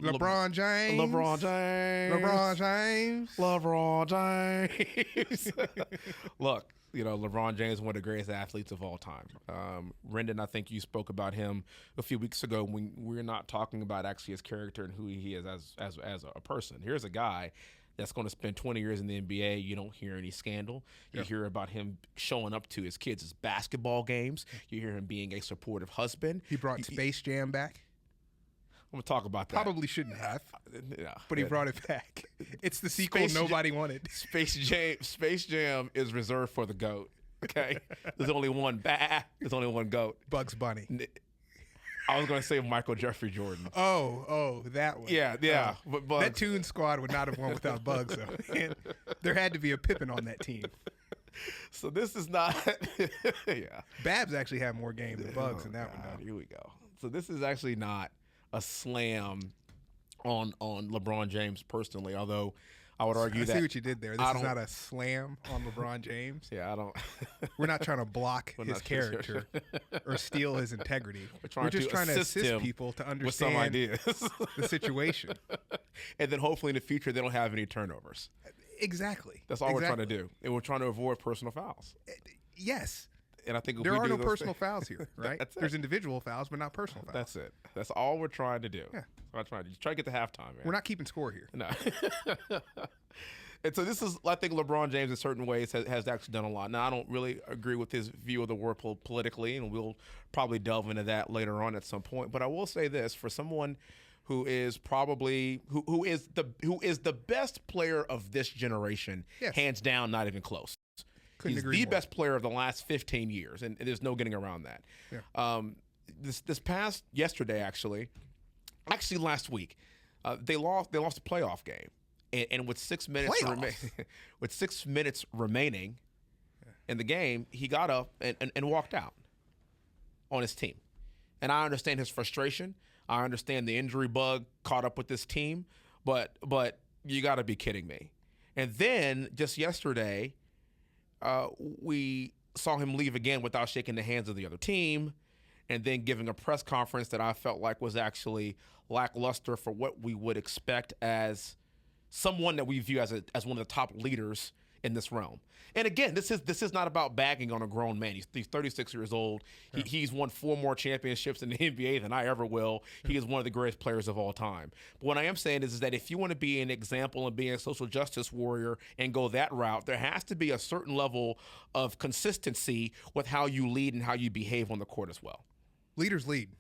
LeBron James. LeBron James. LeBron James. LeBron James. Look, LeBron James is one of the greatest athletes of all time. Rendon, I think you spoke about him a few weeks ago when we're not talking about actually his character and who he is as a person. Here's a guy that's going to spend 20 years in the NBA. You don't hear any scandal. You hear about him showing up to his kids' basketball games. You hear him being a supportive husband. He brought Space Jam back. I'm going to talk about that. Probably shouldn't have, yeah, but he brought it back. It's the sequel nobody wanted. Space Jam is reserved for the GOAT, okay? There's only one there's only one GOAT. Bugs Bunny. I was going to say Michael Jeffrey Jordan. Oh, that one. Yeah. But Bugs. That Toon Squad would not have won without Bugs, though. And there had to be a Pippin on that team. So this is not yeah. Babs actually had more game than Bugs in that one, though. Here we go. So this is actually not a slam on LeBron James personally, although I would argue that. I see what you did there. This is not a slam on LeBron James. Yeah, I don't. We're not trying to block his character or steal his integrity. We're just trying to assist people to understand with some ideas. The situation. And then hopefully in the future they don't have any turnovers. Exactly. That's all we're trying to do. And we're trying to avoid personal fouls. Yes. And I think if there we are do no those personal fouls here, right? There's individual fouls, but not personal fouls. That's it. That's all we're trying to do. Yeah. I'm trying to get to halftime, man. We're not keeping score here. No. And so this is, I think LeBron James in certain ways has actually done a lot. Now, I don't really agree with his view of the world politically, and we'll probably delve into that later on at some point. But I will say this, for someone who is probably who is the best player of this generation, hands down, not even close. He's the best player of the last 15 years, and there's no getting around that. Yeah. This past yesterday, actually last week, they lost the playoff game, and with 6 minutes remaining in the game, he got up and walked out on his team. And I understand his frustration. I understand the injury bug caught up with this team, but you got to be kidding me. And then just yesterday, we saw him leave again without shaking the hands of the other team, and then giving a press conference that I felt like was actually lackluster for what we would expect as someone that we view as one of the top leaders in this realm. And again, this is not about bagging on a grown man. He's 36 years old. Yeah. He's won 4 more championships in the NBA than I ever will. He is one of the greatest players of all time. But what I am saying is that if you want to be an example and be a social justice warrior and go that route, there has to be a certain level of consistency with how you lead and how you behave on the court as well. Leaders lead.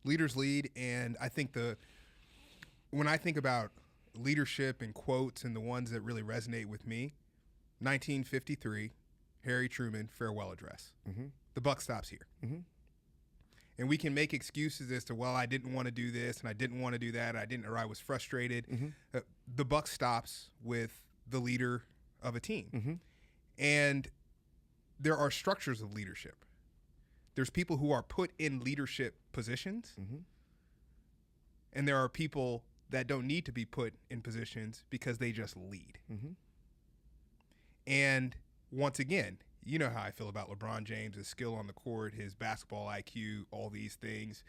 Leaders lead, and I think when I think about leadership and quotes and the ones that really resonate with me, 1953, Harry Truman farewell address. Mm-hmm. The buck stops here. Mm-hmm. And we can make excuses as to, well, I didn't want to do this and I didn't want to do that, or I was frustrated. Mm-hmm. The buck stops with the leader of a team. Mm-hmm. And there are structures of leadership. There's people who are put in leadership positions, mm-hmm. and there are people that don't need to be put in positions because they just lead. Mm-hmm. And once again, you know how I feel about LeBron James, his skill on the court, his basketball IQ, all these things.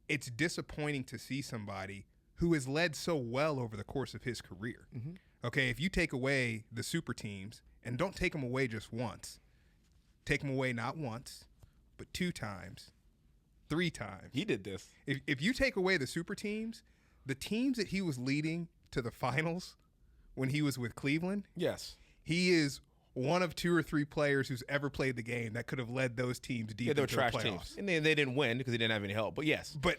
It's disappointing to see somebody who has led so well over the course of his career. Mm-hmm. Okay, if you take away the super teams, and don't take them away just once, take them away not once, but 2 times, 3 times. He did this. If you take away the super teams, the teams that he was leading to the finals when he was with Cleveland, yes, he is one of 2 or 3 players who's ever played the game that could have led those teams deep into the playoffs. They were trash teams. And they didn't win because he didn't have any help, but yes. But,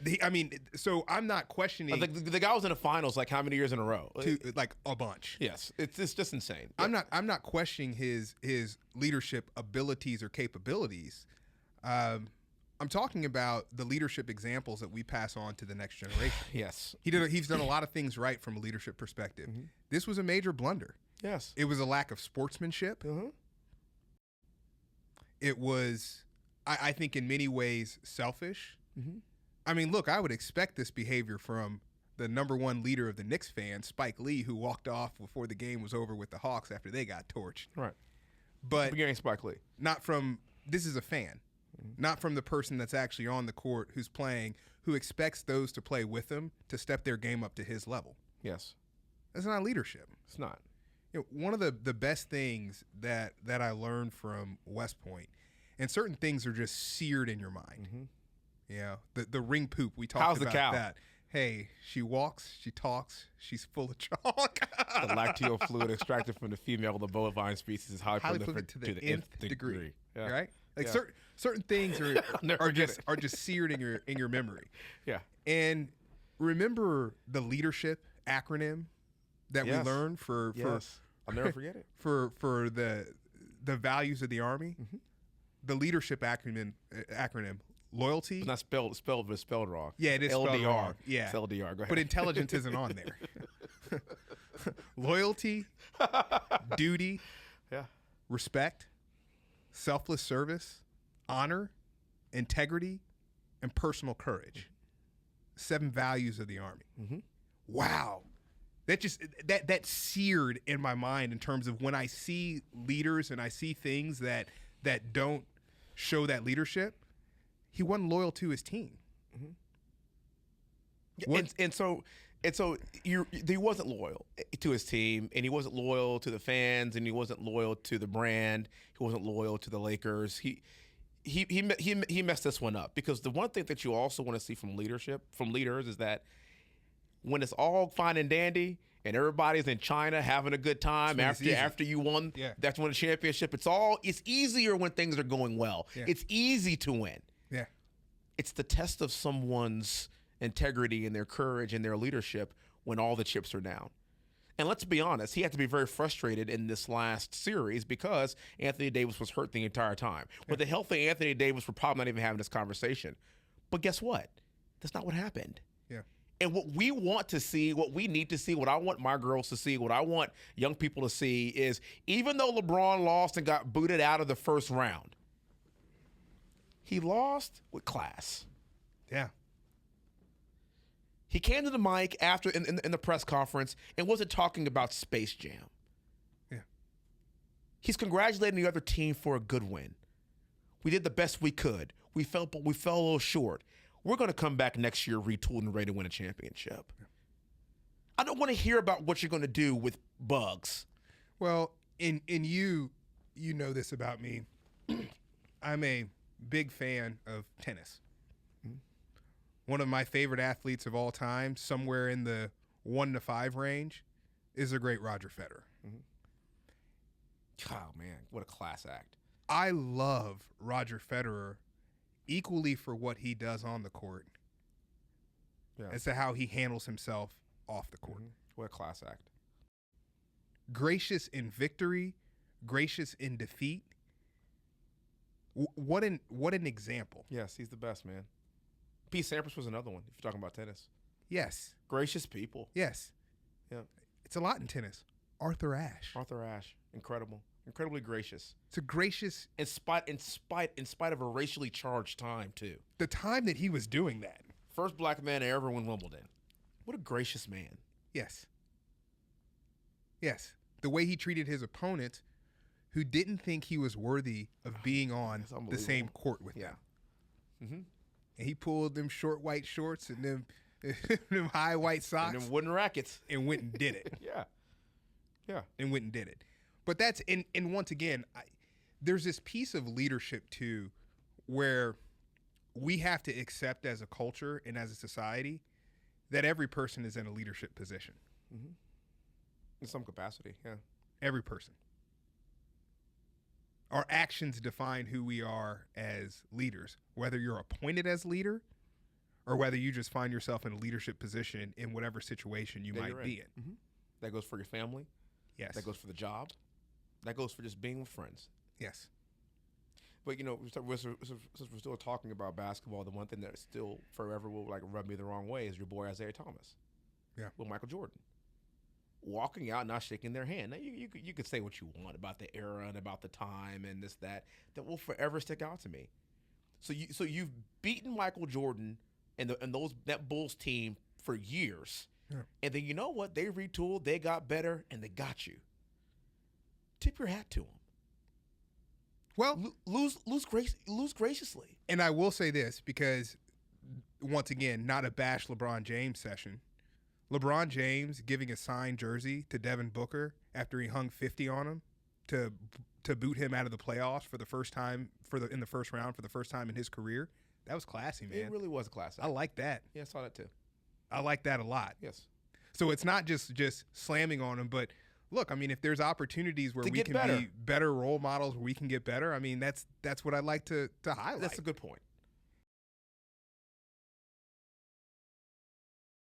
so I'm not questioning. The guy was in the finals like how many years in a row? Like a bunch. Yes, it's just insane. I'm not questioning his leadership abilities or capabilities. I'm talking about the leadership examples that we pass on to the next generation. Yes. He's done a lot of things right from a leadership perspective. Mm-hmm. This was a major blunder. Yes. It was a lack of sportsmanship. Mm-hmm. It was, I think, in many ways, selfish. Mm-hmm. I mean, look, I would expect this behavior from the number 1 leader of the Knicks fans, Spike Lee, who walked off before the game was over with the Hawks after they got torched. Right. But beginning Spike Lee. Not from, this is a fan. not from the person that's actually on the court who's playing, who expects those to play with him to step their game up to his level. Yes. That's not leadership. It's not. One of the best things that I learned from West Point, and certain things are just seared in your mind. The ring poop, we talked How's about the cow? that. Hey, she walks, she talks, she's full of chalk. The lacteal fluid extracted from the female of the bovine species is highly prolific to the nth degree. Yeah. Right? Like Yeah. certain things are just seared in your memory. Yeah. And remember the leadership acronym that Yes. we learned for I'll never forget it. for the values of the Army. The leadership acronym loyalty. It's not spelled, but it's spelled wrong. Yeah, it is spelled LDR. wrong. Yeah. It's LDR. Go ahead. But intelligence isn't on there. Loyalty, duty, yeah. respect, selfless service, honor, integrity, and personal courage. 7 values of the Army. Wow. That seared in my mind in terms of when I see leaders and I see things that don't show that leadership. He wasn't loyal to his team. And so he wasn't loyal to his team, and he wasn't loyal to the fans, and he wasn't loyal to the brand. He wasn't loyal to the Lakers. He messed this one up, because the one thing that you also want to see from leaders is that when it's all fine and dandy and everybody's in China having a good time after you won, that's when the championship. It's easier when things are going well. Yeah. It's easy to win. Yeah. It's the test of someone's integrity and their courage and their leadership when all the chips are down. And let's be honest, he had to be very frustrated in this last series because Anthony Davis was hurt the entire time. With a healthy Anthony Davis, we're probably not even having this conversation. But guess what? That's not what happened. Yeah. And what we want to see, what we need to see, what I want my girls to see, what I want young people to see is, even though LeBron lost and got booted out of the first round, he lost with class. Yeah. He came to the mic after in the press conference and wasn't talking about Space Jam. Yeah. He's congratulating the other team for a good win. We did the best we could. We fell a little short. We're going to come back next year retooled and ready to win a championship. Yeah. I don't want to hear about what you're going to do with bugs. Well, you know this about me. I'm a big fan of tennis. One of my favorite athletes of all time, somewhere in the 1 to 5 range, is the great Roger Federer. Oh, man, what a class act. I love Roger Federer equally for what he does on the court as to how he handles himself off the court. What a class act. Gracious in victory, gracious in defeat. What an example. Yes, he's the best, man. Pete Sampras was another one, if you're talking about tennis. Yes. Gracious people. Yes. Yeah. It's a lot in tennis. Arthur Ashe. Incredible. Incredibly gracious. It's a gracious, in spite of a racially charged time too. The time that he was doing that. First black man to ever win Wimbledon. What a gracious man. Yes. Yes. The way he treated his opponent who didn't think he was worthy of being on the same court with them. And he pulled them short white shorts and them high white socks. And them wooden rackets. And went and did it. Yeah. And went and did it. But that's, and once again, there's this piece of leadership too where we have to accept as a culture and as a society that every person is in a leadership position. In some capacity, yeah. Every person. Our actions define who we are as leaders, whether you're appointed as leader or whether you just find yourself in a leadership position in whatever situation you might be in. That goes for your family. Yes. That goes for the job. That goes for just being with friends. Yes. But, since we're still talking about basketball, the one thing that still forever will rub me the wrong way is your boy Isaiah Thomas. Yeah. With Michael Jordan. Walking out, not shaking their hand. Now, you could say what you want about the era and about the time and this, that will forever stick out to me. So you've beaten Michael Jordan and that Bulls team for years. Yeah. And then you know what? They retooled, they got better, and they got you. Tip your hat to them. Well, lose graciously. and I will say this because, once again, not a bash LeBron James session. LeBron James giving a signed jersey to Devin Booker after he hung 50 on him to boot him out of the playoffs for the first time in the first round for the first time in his career. That was classy, man. It really was classy. I like that. Yeah, I saw that too. I like that a lot. Yes. So it's not just slamming on him, but look, I mean, if there's opportunities where we can better. be better role models, where we can get better, I mean, that's what I like to highlight. That's a good point.